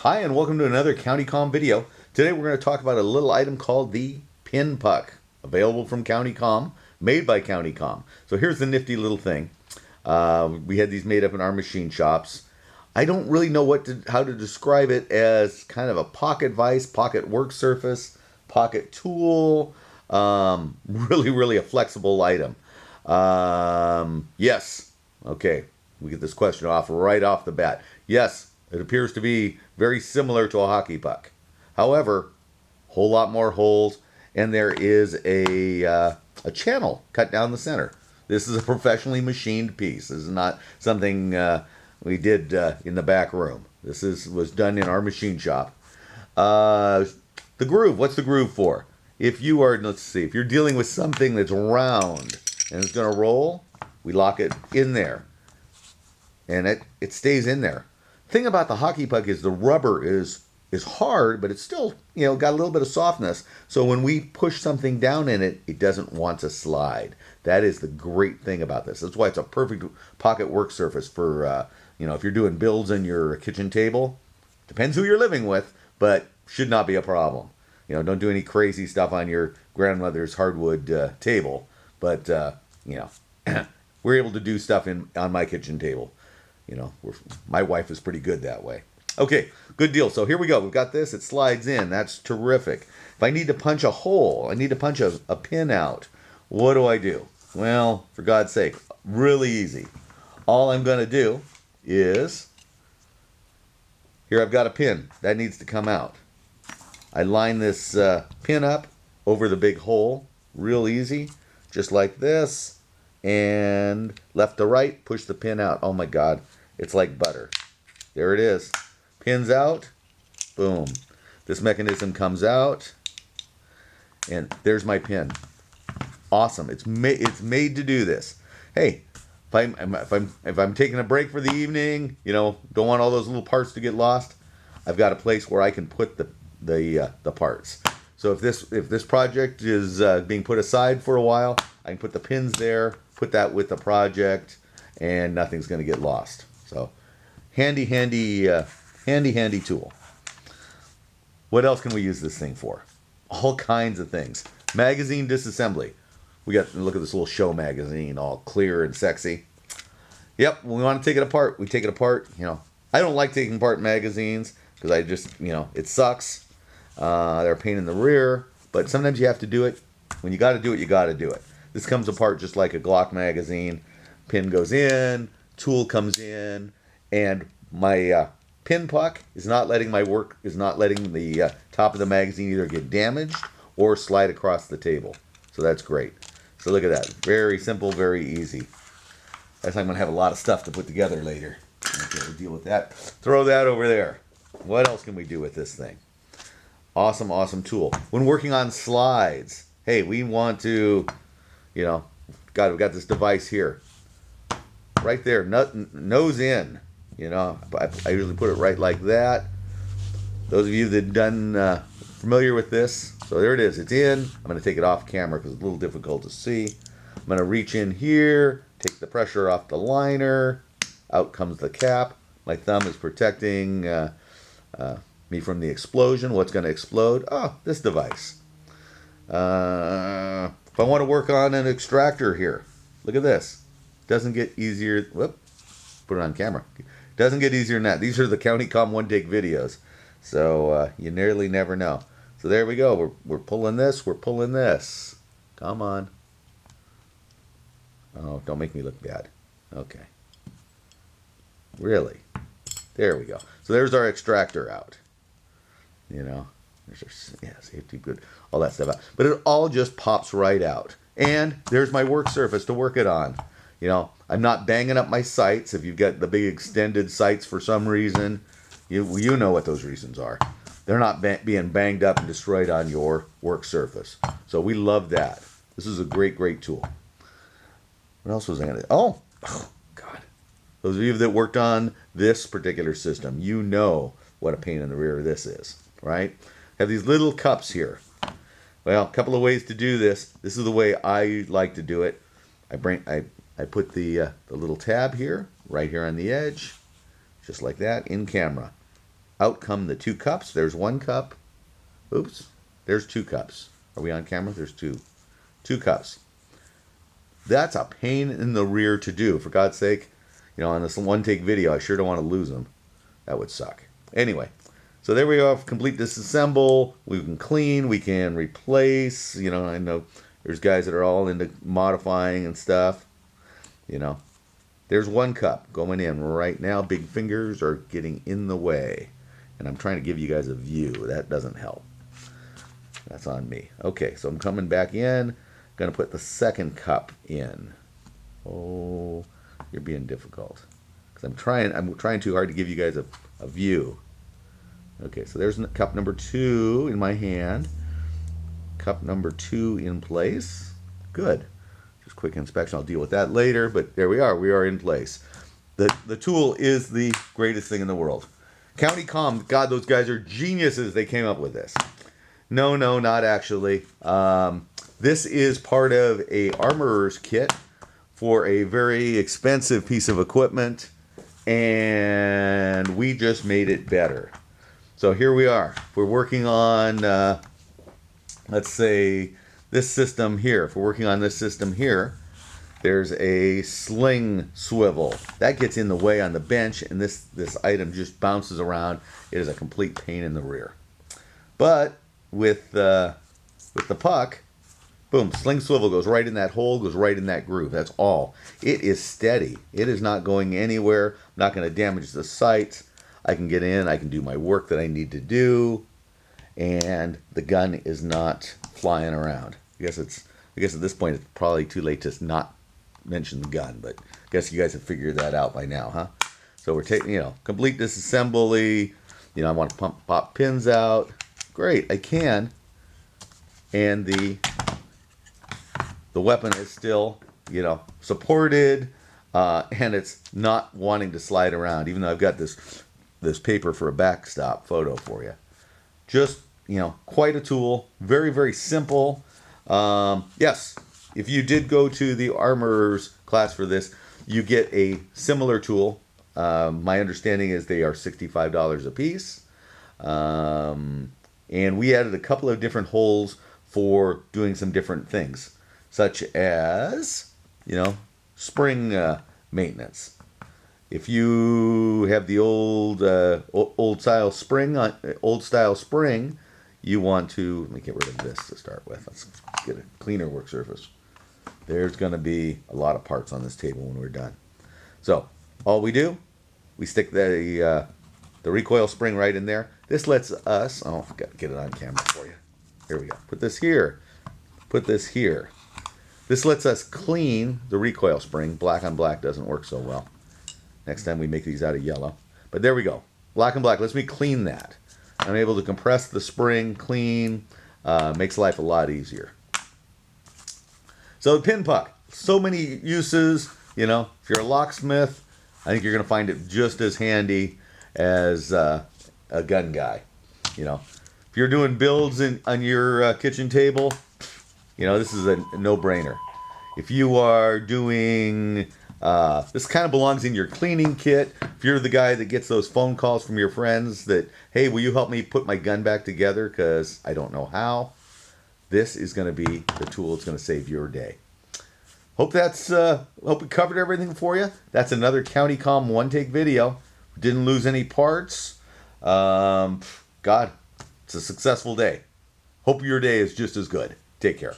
Hi, and welcome to another CountyComm video. Today we're going to talk about a little item called the PinPuck, available from CountyComm, made by CountyComm. So here's the nifty little thing. We had these made up in our machine shops. I don't really know how to describe it as kind of a pocket vise, pocket work surface, pocket tool, really a flexible item. Yes. Okay, we get this question right off the bat. Yes, it appears to be very similar to a hockey puck. However, a whole lot more holes, and there is a channel cut down the center. This is a professionally machined piece. This is not something we did in the back room. This was done in our machine shop. The groove. What's the groove for? If you are, let's see, if you're dealing with something that's round and it's going to roll, we lock it in there, and it stays in there. Thing about the hockey puck is the rubber is hard, but it's still, got a little bit of softness. So when we push something down in it, it doesn't want to slide. That is the great thing about this. That's why it's a perfect pocket work surface for, if you're doing builds in your kitchen table. Depends who you're living with, but should not be a problem. Don't do any crazy stuff on your grandmother's hardwood table. But, we're able to do stuff on my kitchen table. My wife is pretty good that way. Okay, good deal. So here we go. We've got this. It slides in. That's terrific. If I need to punch a hole, I need to punch a pin out, what do I do? Well, for God's sake, really easy. All I'm going to do is, here I've got a pin. That needs to come out. I line this pin up over the big hole. Real easy. Just like this. And left to right, push the pin out. Oh my God, it's like butter. There it is. Pins out. Boom. This mechanism comes out. And there's my pin. Awesome. It's made to do this. Hey, if I'm taking a break for the evening, don't want all those little parts to get lost, I've got a place where I can put the parts. So if this project is being put aside for a while, I can put the pins there, put that with the project, and nothing's going to get lost. So handy tool. What else can we use this thing for? All kinds of things. Magazine disassembly. Look at this little show magazine, all clear and sexy. Yep, when we want to take it apart, we take it apart. I don't like taking apart magazines because I just, it sucks. They're a pain in the rear, but sometimes you have to do it. When you got to do it, you got to do it. This comes apart just like a Glock magazine. Pin goes in, tool comes in, and my PinPuck is not letting the top of the magazine either get damaged or slide across the table. So that's great. So look at that. Very simple, very easy. I'm going to have a lot of stuff to put together later. Okay, we'll deal with that. Throw that over there. What else can we do with this thing? Awesome tool. When working on slides, hey, we want to, we've got this device here. Right there, nose in. I usually put it right like that. Those of you that done familiar with this, so there it is. It's in. I'm going to take it off camera because it's a little difficult to see. I'm going to reach in here, take the pressure off the liner. Out comes the cap. My thumb is protecting me from the explosion. What's going to explode? Oh, this device. If I want to work on an extractor here, look at this. Doesn't get easier. Whoop, put it on camera. Doesn't get easier than that. These are the CountyComm one-take videos, so you nearly never know. So there we go. We're pulling this. We're pulling this. Come on. Oh, don't make me look bad. Okay. Really. There we go. So there's our extractor out. There's our safety, good, all that stuff out. But it all just pops right out. And there's my work surface to work it on. I'm not banging up my sights. If you've got the big extended sights for some reason, you know what those reasons are. They're not being banged up and destroyed on your work surface. So we love that. This is a great tool. What else was I going to do? Oh, God. Those of you that worked on this particular system, you know what a pain in the rear this is, right? Have these little cups here. Well, a couple of ways to do this. This is the way I like to do it. I put the little tab here, right here on the edge, just like that, in camera. out come the 2 cups. There's 1 cup. Oops. There's 2 cups. Are we on camera? There's 2 cups. That's a pain in the rear to do. For God's sake, on this one-take video, I sure don't want to lose them. That would suck. Anyway, so there we are. Complete disassemble. We can clean. We can replace. I know there's guys that are all into modifying and stuff. There's 1 cup going in right now. Big fingers are getting in the way. And I'm trying to give you guys a view. That doesn't help. That's on me. Okay, so I'm coming back in. Going to put the 2nd cup in. Oh, you're being difficult. Because I'm trying too hard to give you guys a view. Okay, so there's cup number 2 in my hand. Cup number 2 in place. Good. Just quick inspection. I'll deal with that later, but there we are. We are in place. The tool is the greatest thing in the world. CountyComm, God, those guys are geniuses. They came up with this. No, not actually. This is part of a armorer's kit for a very expensive piece of equipment, and we just made it better. So here we are. We're working on, let's say, this system here. If we're working on this system here, there's a sling swivel. That gets in the way on the bench, and this item just bounces around. It is a complete pain in the rear. But with the puck, boom, sling swivel goes right in that hole, goes right in that groove. That's all. It is steady. It is not going anywhere. I'm not going to damage the sights. I can get in. I can do my work that I need to do. And the gun is not flying around. I guess at this point it's probably too late to not mention the gun, but I guess you guys have figured that out by now, huh? So we're taking, complete disassembly. I want to pop pins out. Great, I can. And the weapon is still, supported, and it's not wanting to slide around, even though I've got this paper for a backstop photo for you. Just, quite a tool. Very, very simple. Yes, if you did go to the armorer's class for this, you get a similar tool. My understanding is they are $65 a piece. And we added a couple of different holes for doing some different things, such as, spring maintenance. If you have the old style spring, you want to, let me get rid of this to start with. Let's get a cleaner work surface. There's going to be a lot of parts on this table when we're done. So all we do, we stick the recoil spring right in there. This lets us, I've got to get it on camera for you. Here we go. Put this here. Put this here. This lets us clean the recoil spring. Black on black doesn't work so well. Next time we make these out of yellow. But there we go. Black on black lets me clean that. I'm able to compress the spring, clean. Makes life a lot easier. So the PinPuck. So many uses. If you're a locksmith, I think you're going to find it just as handy as a gun guy. If you're doing builds on your kitchen table, this is a no-brainer. If you are doing, this kind of belongs in your cleaning kit. If you're the guy that gets those phone calls from your friends that, hey, will you help me put my gun back together because I don't know how, this is going to be the tool that's going to save your day. Hope we covered everything for you. That's another CountyComm one-take video. Didn't lose any parts. God, it's a successful day. Hope your day is just as good. Take care.